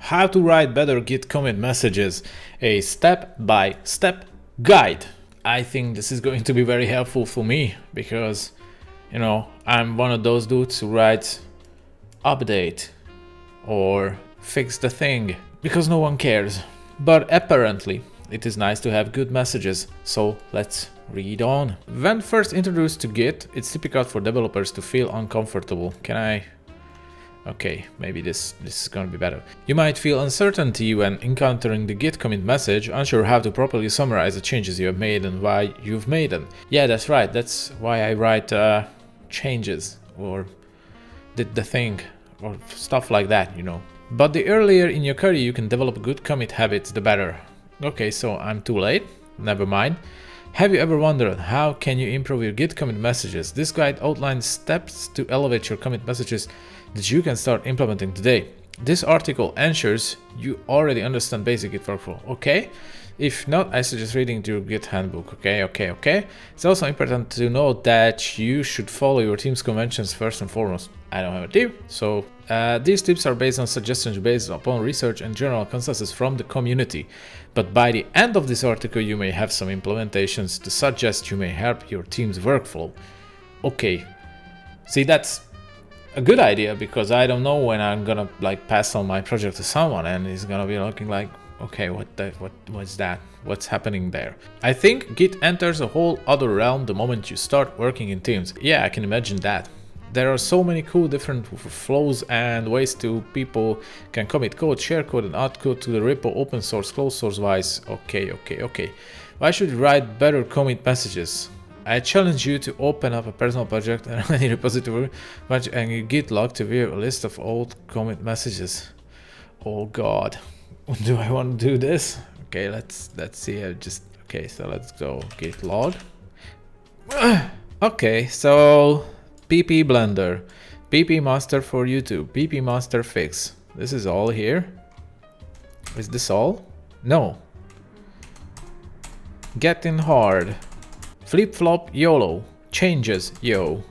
how to write better Git commit messages, a step-by-step guide. I think this is going to be very helpful for me because, I'm one of those dudes who writes update or fix the thing because no one cares. But apparently it is nice to have good messages, so let's read on. When first introduced to Git, it's typical for developers to feel uncomfortable. Okay, maybe this is gonna be better. You might feel uncertainty when encountering the Git commit message, unsure how to properly summarize the changes you have made and why you've made them. Yeah, that's right, that's why I write changes or did the thing or stuff like that, But the earlier in your career you can develop good commit habits, the better. Okay, so I'm too late? Never mind. Have you ever wondered how can you improve your Git commit messages? This guide outlines steps to elevate your commit messages that you can start implementing today. This article ensures you already understand basic Git workflow, okay? If not, I suggest reading your Git handbook, okay? It's also important to note that you should follow your team's conventions first and foremost. I don't have a team, so these tips are based on suggestions based upon research and general consensus from the community. But by the end of this article, you may have some implementations to suggest you may help your team's workflow. Okay, see, that's a good idea because I don't know when I'm gonna pass on my project to someone and it's gonna be looking like, okay, what's that? What's happening there? I think Git enters a whole other realm the moment you start working in teams. Yeah, I can imagine that. There are so many cool different flows and ways to people can commit code, share code and add code to the repo, open source, closed source wise. Okay. Why should you write better commit messages? I challenge you to open up a personal project and any repository and you Git log to view a list of old commit messages. Oh God, do I want to do this? Okay, let's see. So let's go Git log. Okay, so PP Blender, PP Master for YouTube, PP Master Fix. This is all here. Is this all? No. Getting hard. Flip flop YOLO. Changes yo.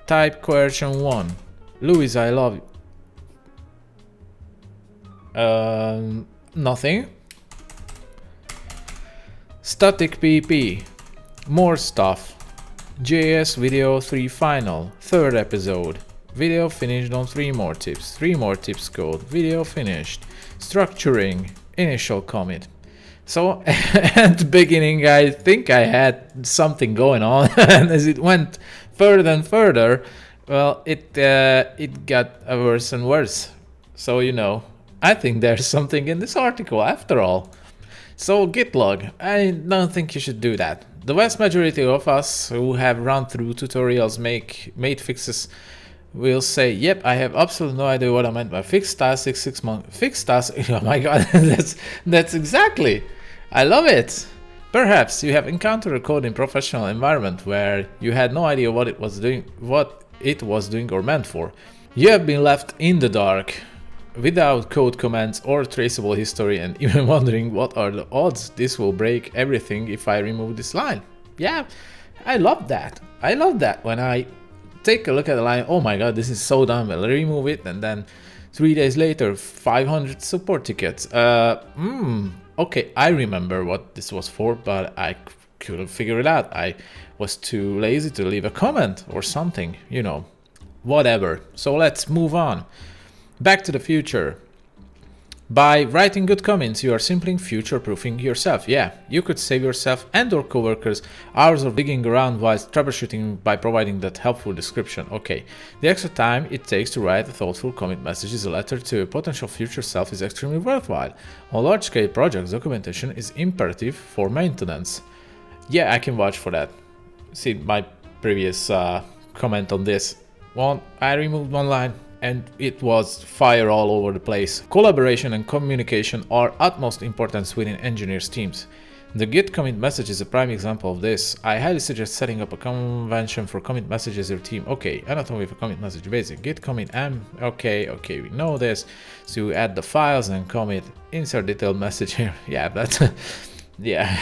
Type coercion 1. Louis, I love you. Nothing. Static PP. More stuff. JS video 3 final. 3rd episode. Video finished on 3 more tips. 3 more tips code. Video finished. Structuring. Initial commit. So at the beginning I think I had something going on and as it went further and further, well, it got worse and worse. So I think there's something in this article after all. So Git log, I don't think you should do that. The vast majority of us who have run through tutorials made fixes will say, yep, I have absolutely no idea what I meant by fixed task, 6 months. Fixed task, oh my God, that's exactly. I love it. Perhaps you have encountered a code in professional environment where you had no idea what it was doing or meant for. You have been left in the dark without code commands or traceable history and even wondering what are the odds this will break everything if I remove this line. Yeah, I love that. I love that when I take a look at the line, oh my God, this is so dumb, I'll remove it, and then 3 days later, 500 support tickets. Okay, I remember what this was for, but I couldn't figure it out. I was too lazy to leave a comment or something, whatever. So let's move on. Back to the future. By writing good comments, you are simply future-proofing yourself. Yeah, you could save yourself and or coworkers hours of digging around while troubleshooting by providing that helpful description. Okay, the extra time it takes to write a thoughtful commit message is a letter to a potential future self is extremely worthwhile. On large-scale projects, documentation is imperative for maintenance. Yeah, I can vouch for that. See my previous comment on this. Well, I removed one line and it was fire all over the place. Collaboration and communication are utmost importance within engineers' teams. The Git commit message is a prime example of this. I highly suggest setting up a convention for commit messages in your team. Okay, anatomy of a commit message basic. Git commit m. Okay, we know this. So you add the files and commit. Insert detailed message here. Yeah, that's yeah.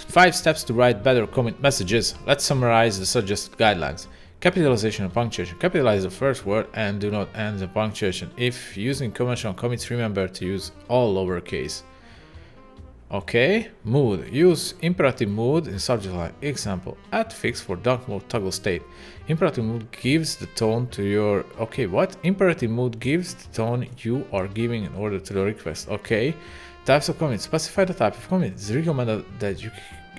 5 steps to write better commit messages. Let's summarize the suggested guidelines. Capitalization and punctuation. Capitalize the first word and do not end the punctuation. If using conventional commits, remember to use all lowercase. Okay, mood. Use imperative mood in subject line. Example, add fix for dark mode toggle state. Imperative mood gives the tone to your... Okay, what? Imperative mood gives the tone you are giving in order to the request. Okay. Types of commits. Specify the type of commit. It's recommended that you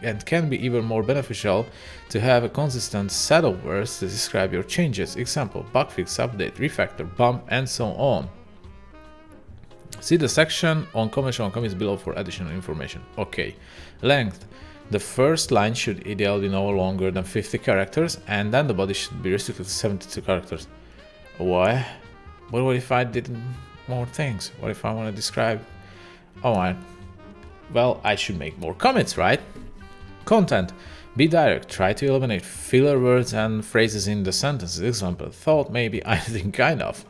and can be even more beneficial to have a consistent set of words to describe your changes. Example, bug fix, update, refactor, bump, and so on. See the section on conventional commits below for additional information. Okay. Length. The first line should ideally be no longer than 50 characters, and then the body should be restricted to 72 characters. What? But what if I did more things? What if I want to describe... Oh, well, I should make more commits, right? Content. Be direct. Try to eliminate filler words and phrases in the sentences. Example, thought, maybe, I think, kind of.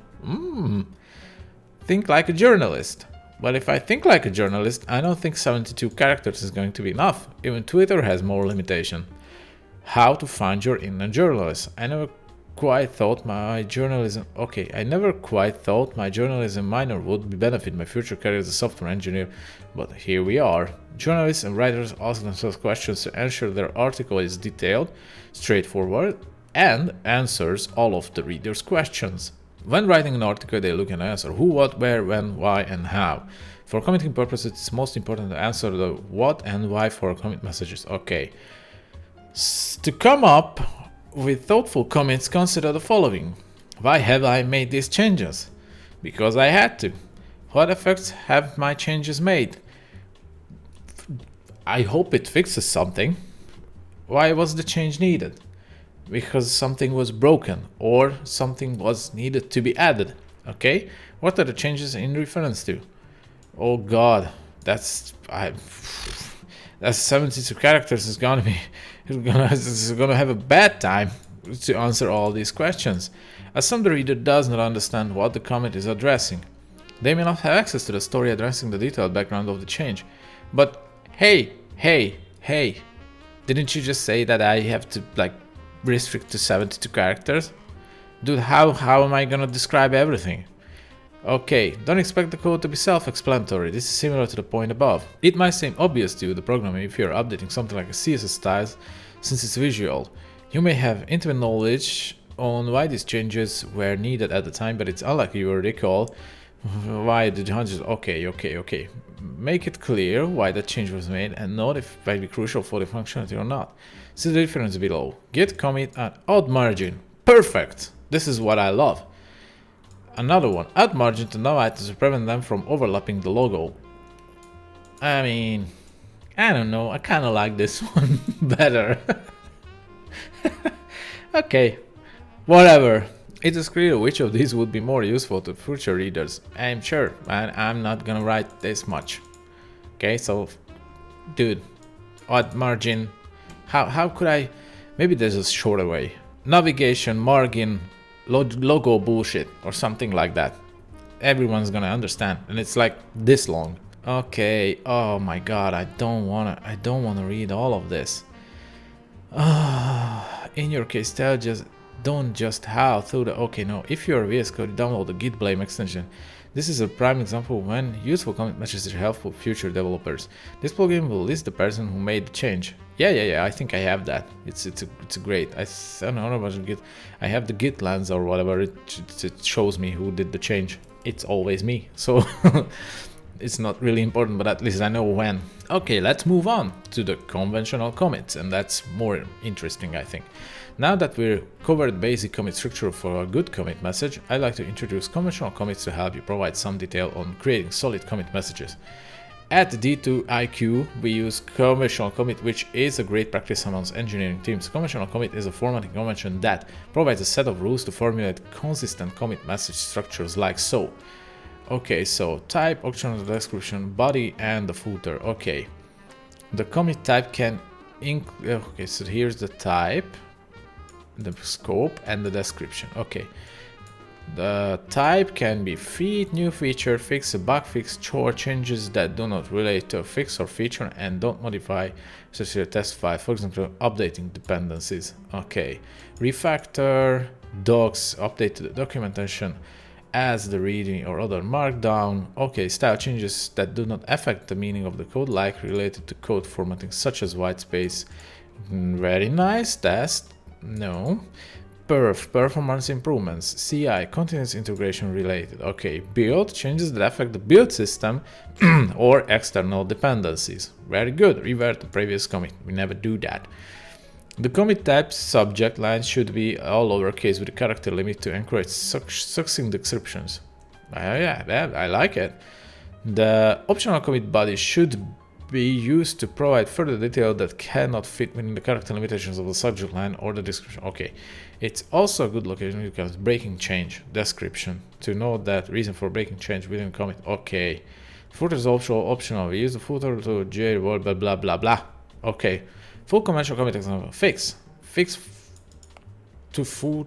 Think like a journalist. But if I think like a journalist, I don't think 72 characters is going to be enough. Even Twitter has more limitation. How to find your inner journalist. I never quite thought my journalism minor would benefit my future career as a software engineer, but here we are. Journalists and writers ask themselves questions to ensure their article is detailed, straightforward, and answers all of the reader's questions. When writing an article, they look and answer who, what, where, when, why, and how. For commenting purposes, it's most important to answer the what and why for commit messages. Okay. To come up with thoughtful comments, consider the following. Why have I made these changes? Because I had to. What effects have my changes made? I hope it fixes something. Why was the change needed? Because something was broken or something was needed to be added. Okay? What are the changes in reference to? Oh god, that's 72 characters is gonna have a bad time to answer all these questions. As some the reader does not understand what the comment is addressing. They may not have access to the story addressing the detailed background of the change. But hey, didn't you just say that I have to restrict to 72 characters? Dude, how am I gonna describe everything? Okay, don't expect the code to be self-explanatory. This is similar to the point above. It might seem obvious to you, the programming, if you're updating something like a CSS styles, since it's visual. You may have intimate knowledge on why these changes were needed at the time, but it's unlikely you will recall why the changes. Okay. Make it clear why that change was made and note if it might be crucial for the functionality or not. See the difference below. Git commit at odd margin. Perfect! This is what I love. Another one. Add margin to no items to prevent them from overlapping the logo. I mean, I don't know. I kind of like this one better. Okay. Whatever. It is clear which of these would be more useful to future readers. I'm sure, and I'm not gonna write this much. Okay, so, dude, odd margin. How could I? Maybe there's a shorter way. Navigation, margin, logo bullshit, or something like that. Everyone's gonna understand, and it's like this long. Okay. Oh my god, I don't wanna read all of this. In your case, don't just how through the... Okay, no. If you're a VS Code, download the Git Blame extension. This is a prime example when useful commit messages are helpful for future developers. This plugin will list the person who made the change. Yeah. I think I have that. It's great. I don't know about Git. I have the Git lens or whatever. It shows me who did the change. It's always me. So it's not really important, but at least I know when. Okay, let's move on to the conventional commits, and that's more interesting, I think. Now that we've covered basic commit structure for a good commit message, I'd like to introduce conventional commits to help you provide some detail on creating solid commit messages. At D2IQ, we use conventional commit, which is a great practice amongst engineering teams. Conventional commit is a formatting convention that provides a set of rules to formulate consistent commit message structures like so. Okay, so type, optional description, body, and the footer. Okay, the commit type can include... Okay, so here's the type, the scope, and the description. Okay, The type can be feed, new feature, fix, a bug fix, or changes that do not relate to a fix or feature and don't modify associated test file, for example, updating dependencies. Okay, refactor, docs, update the documentation as the readme or other markdown. Okay, style changes that do not affect the meaning of the code, like related to code formatting, such as white space. Very nice. Test. No. Performance improvements, CI, continuous integration related. Okay, build, changes that affect the build system or external dependencies. Very good, revert the previous commit. We never do that. The commit type subject line should be all lowercase with a character limit to encourage succinct descriptions. Yeah, I like it. The optional commit body should be used to provide further detail that cannot fit within the character limitations of the subject line or the description. Okay, it's also a good location because breaking change description to know that reason for breaking change within commit. Okay, footer is also optional. We use the footer to j word blah blah blah blah. Okay, full conventional commit example. Fix to food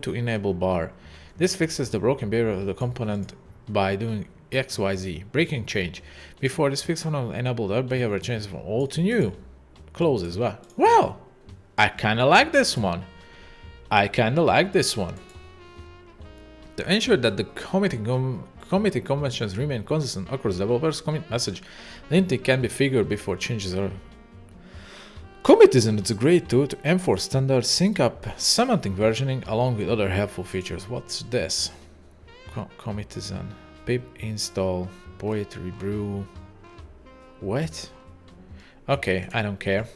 to enable bar. This fixes the broken behavior of the component by doing XYZ, breaking change. Before this fix will enable the behavior changes from old to new. Close as well. Well, I kinda like this one. To ensure that the committing conventions remain consistent across developers, commit message linting can be figured before changes are. Commitism is a great tool to enforce standards, sync up semantic versioning along with other helpful features. What's this? Commitism. Pip install poetry brew. What? Okay, I don't care.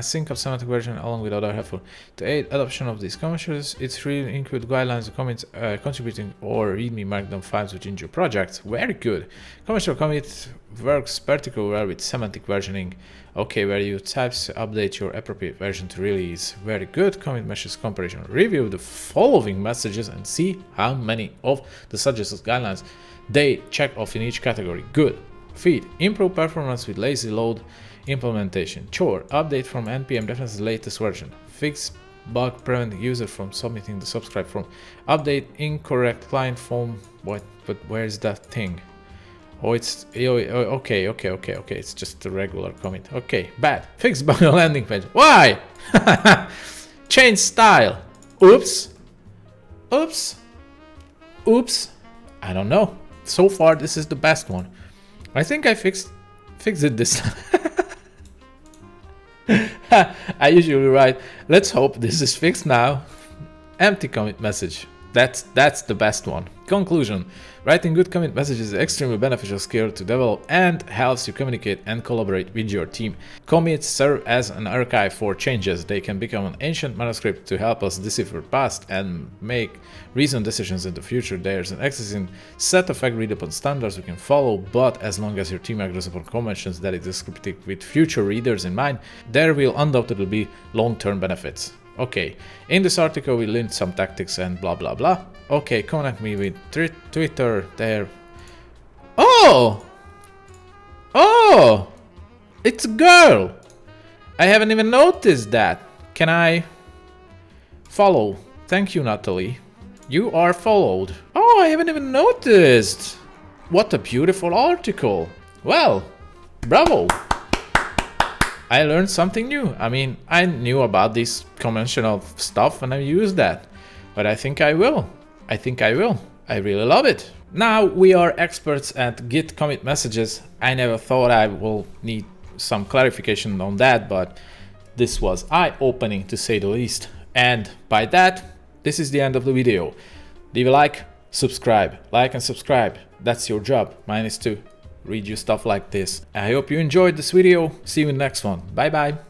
Sync up semantic version along with other helpful. To aid adoption of these conventions, it's really include guidelines, comments, contributing or readme markdown files within your projects. Very good. Conventional commit works particularly well with semantic versioning. Okay, where you types update your appropriate version to release. Very good. Commit meshes comparison. Review the following messages and see how many of the suggested guidelines they check off in each category. Good. Feed. Improve performance with lazy load implementation. Chore. Update from npm definition's latest version. Fix bug, prevent user from submitting the subscribe form. Update incorrect client form. What? But where's that thing? Oh, it's okay. It's just a regular commit. Okay, bad. Fix bug on landing page. Why? Change style. Oops. I don't know. So far, this is the best one. I think I fixed it this time. I usually write, let's hope this is fixed now. Empty commit message. That's the best one. Conclusion. Writing good commit messages is an extremely beneficial skill to develop and helps you communicate and collaborate with your team. Commits serve as an archive for changes. They can become an ancient manuscript to help us decipher past and make reasoned decisions in the future. There's an existing set of agreed upon standards we can follow, but as long as your team agrees upon conventions that is descriptive with future readers in mind, there will undoubtedly be long-term benefits. Okay, in this article we learned some tactics and blah blah blah. Okay, connect me with Twitter there. Oh! It's a girl! I haven't even noticed that. Can I follow? Thank you, Natalie. You are followed. Oh, I haven't even noticed. What a beautiful article. Well, bravo. I learned something new. I mean, I knew about this conventional stuff and I used that. But I think I will. I really love it. Now we are experts at Git commit messages. I never thought I will need some clarification on that, but this was eye-opening to say the least. And by that, this is the end of the video. Leave a like, subscribe. Like and subscribe. That's your job. Mine is to read you stuff like this. I hope you enjoyed this video. See you in the next one. Bye bye.